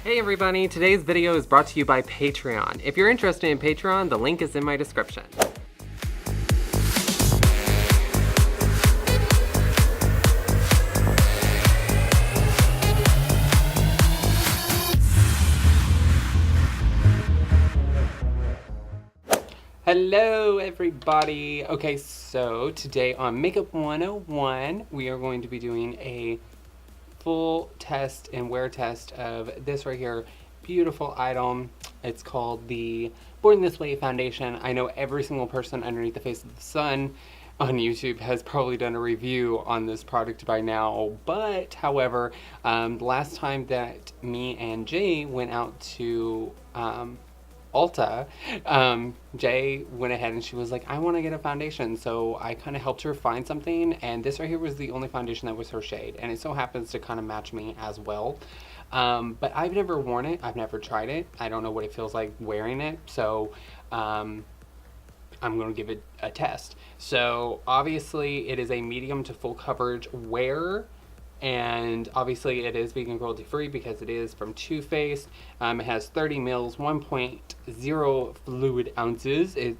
Hey everybody, today's video is brought to you by Patreon. If you're interested in Patreon, the link is in my description. Hello everybody! Okay, so today on Makeup 101, we are going to be doing a full test and wear test of this right here, beautiful item. It's called the Born This Way foundation. I know every single person underneath the face of the sun on YouTube has probably done a review on this product by now, but however, the last time that me and Jay went out to Ulta, Jay went ahead and she was like, I want to get a foundation. So I kind of helped her find something, and this right here was the only foundation that was her shade, and it so happens to kind of match me as well. But I've never worn it. I've never tried it. I don't know what it feels like wearing it. So I'm going to give it a test. So obviously it is a medium to full coverage wear. And obviously it is vegan cruelty free because it is from Toofaced. It has 30 mils, 1.0 fluid ounces. Its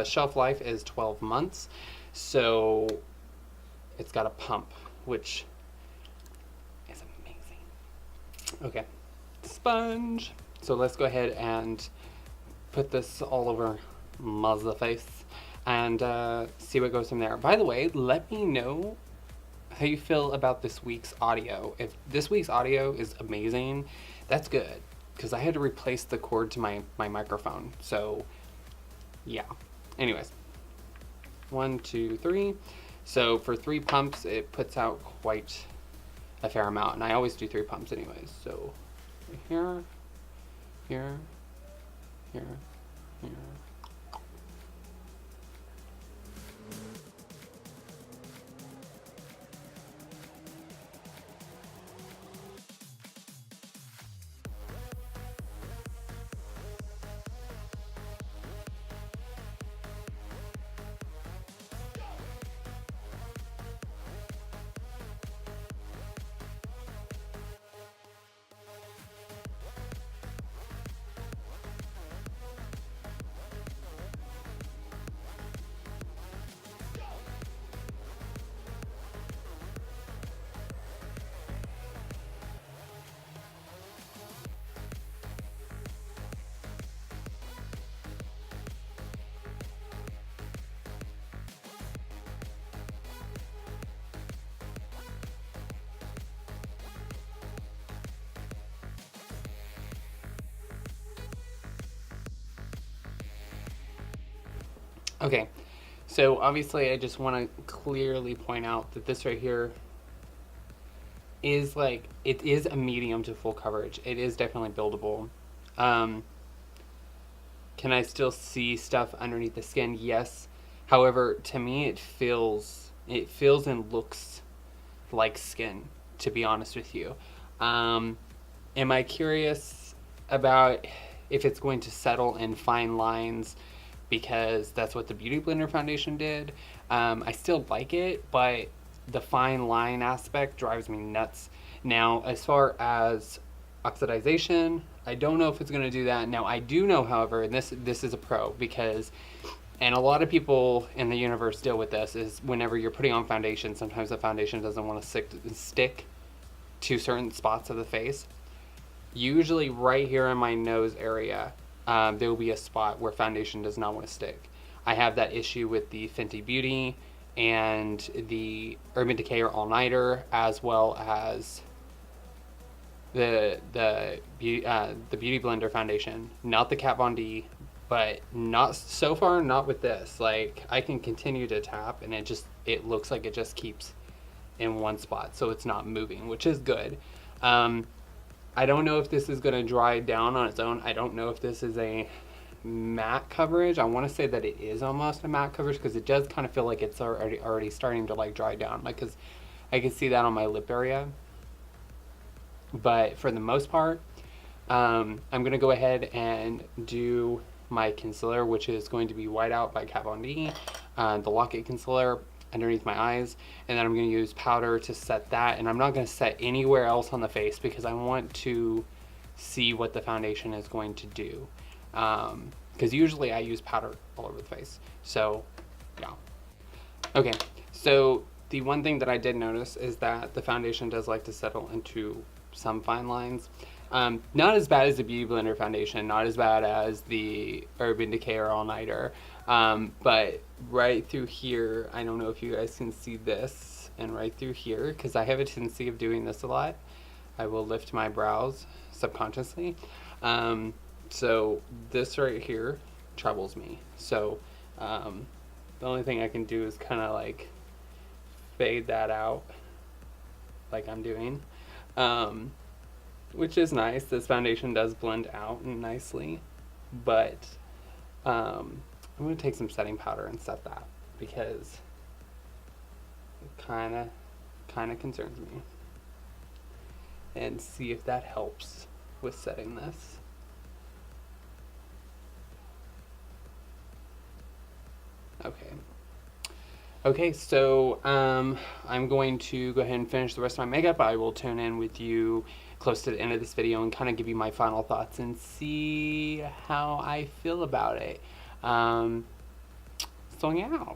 shelf life is 12 months. So it's got a pump, which is amazing. Okay, sponge. So let's go ahead and put this all over my face and see what goes from there. By the way, let me know how you feel about this week's audio. If this week's audio is amazing, that's good, because I had to replace the cord to my microphone. So yeah, anyways, 1, 2, 3. So for 3 pumps it puts out quite a fair amount, and I always do 3 pumps anyways. So here, here, here, here. Okay, so obviously I just want to clearly point out that this right here is like, it is a medium to full coverage. It is definitely buildable. Can I still see stuff underneath the skin? Yes. However, to me it feels and looks like skin, to be honest with you. Am I curious about if it's going to settle in fine lines, because that's what the Beauty Blender foundation did? I still like it, but the fine line aspect drives me nuts. Now, as far as oxidization, I don't know if it's going to do that. Now, I do know, however, and this is a pro, because, and a lot of people in the universe deal with this, is whenever you're putting on foundation, sometimes the foundation doesn't want to stick to certain spots of the face. Usually right here in my nose area, there will be a spot where foundation does not want to stick. I have that issue with the Fenty Beauty and the Urban Decay All Nighter, as well as the Beauty Blender foundation. Not the Kat Von D, but not so far, not with this. Like, I can continue to tap and it looks like it just keeps in one spot, so it's not moving, which is good. I don't know if this is going to dry down on its own. I don't know if this is a matte coverage. I want to say that it is almost a matte coverage, because it does kind of feel like it's already starting to like dry down, like, because I can see that on my lip area. But for the most part, I'm going to go ahead and do my concealer, which is going to be White Out by Kat Von D, the Lock-It concealer underneath my eyes, and then I'm going to use powder to set that, and I'm not going to set anywhere else on the face because I want to see what the foundation is going to do. Because usually I use powder all over the face. So, yeah. Okay, so the one thing that I did notice is that the foundation does like to settle into some fine lines. Not as bad as the Beauty Blender foundation, not as bad as the Urban Decay or All Nighter, but right through here, I don't know if you guys can see this, and right through here, because I have a tendency of doing this a lot, I will lift my brows subconsciously. So this right here troubles me. So the only thing I can do is kind of like fade that out like I'm doing, which is nice. This foundation does blend out nicely, but I'm going to take some setting powder and set that because it kind of concerns me, and see if that helps with setting this. Okay, so I'm going to go ahead and finish the rest of my makeup. I will tune in with you close to the end of this video and kind of give you my final thoughts and see how I feel about it. So yeah.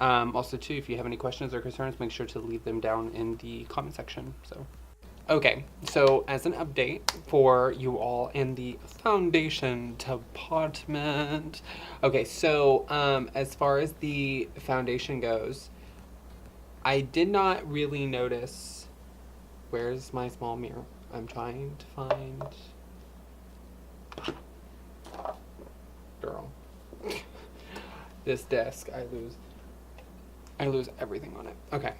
Also too, if you have any questions or concerns, make sure to leave them down in the comment section. Okay, so as an update for you all in the foundation department. Okay, so as far as the foundation goes, I did not really notice. Where's my small mirror? I'm trying to find. Girl. This desk, I lose everything on it. Okay.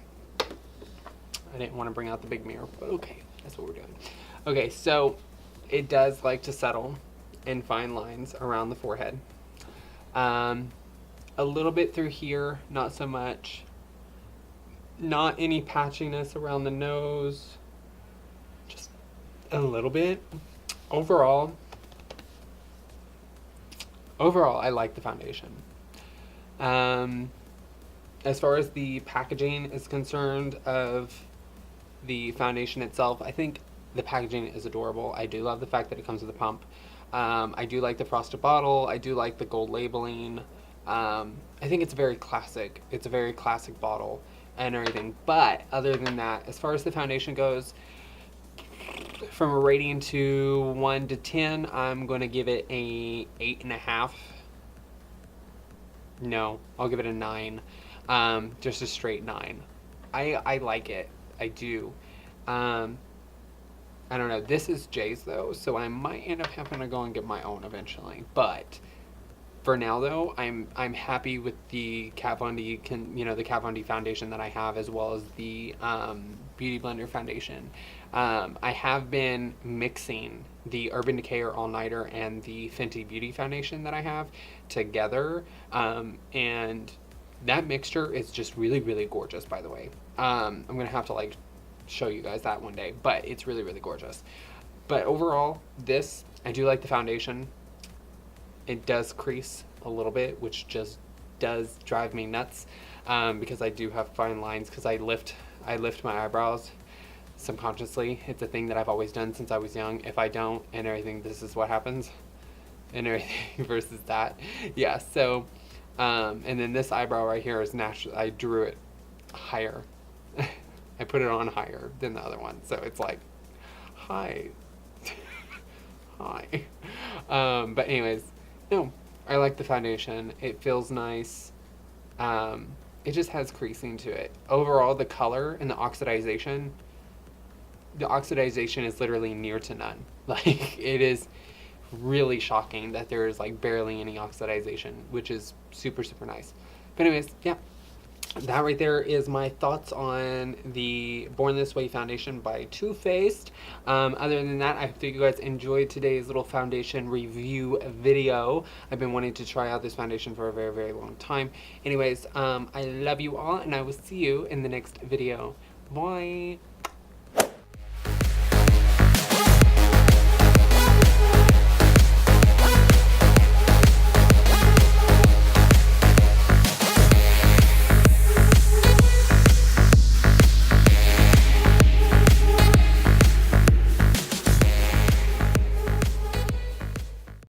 I didn't want to bring out the big mirror, but okay, that's what we're doing. Okay, so it does like to settle in fine lines around the forehead. A little bit through here, not so much. Not any patchiness around the nose. Just a little bit. Overall, I like the foundation. As far as the packaging is concerned of the foundation itself, I think the packaging is adorable. I do love the fact that it comes with a pump. I do like the frosted bottle. I do like the gold labeling. I think it's very classic. It's a very classic bottle and everything. But other than that, as far as the foundation goes, from a rating to 1 to 10, I'm going to give it a 8.5. No, I'll give it a 9. Just a straight 9. I like it. I do. I don't know. This is Jay's though, so I might end up having to go and get my own eventually. But for now though, I'm happy with the Kat Von D, the Kat Von D foundation that I have, as well as the Beauty Blender foundation. I have been mixing the Urban Decay All Nighter and the Fenty Beauty foundation that I have together, and that mixture is just really, really gorgeous, by the way. I'm going to have to show you guys that one day, but it's really, really gorgeous. But overall, I do like the foundation. It does crease a little bit, which just does drive me nuts, because I do have fine lines, because I lift my eyebrows subconsciously. It's a thing that I've always done since I was young. If I don't and everything, this is what happens and everything versus that. Yeah, so and then this eyebrow right here is natural. I drew it higher. I put it on higher than the other one, so it's like, hi. Hi. But anyways, no, I like the foundation. It feels nice. It just has creasing to it. Overall, the color and the oxidization is literally near to none. Like, it is really shocking that there is barely any oxidization, which is super, super nice. But anyways, yeah, that right there is my thoughts on the Born This Way foundation by Too Faced. Other than that, I hope that you guys enjoyed today's little foundation review video. I've been wanting to try out this foundation for a very, very long time. Anyways, I love you all, and I will see you in the next video. Bye.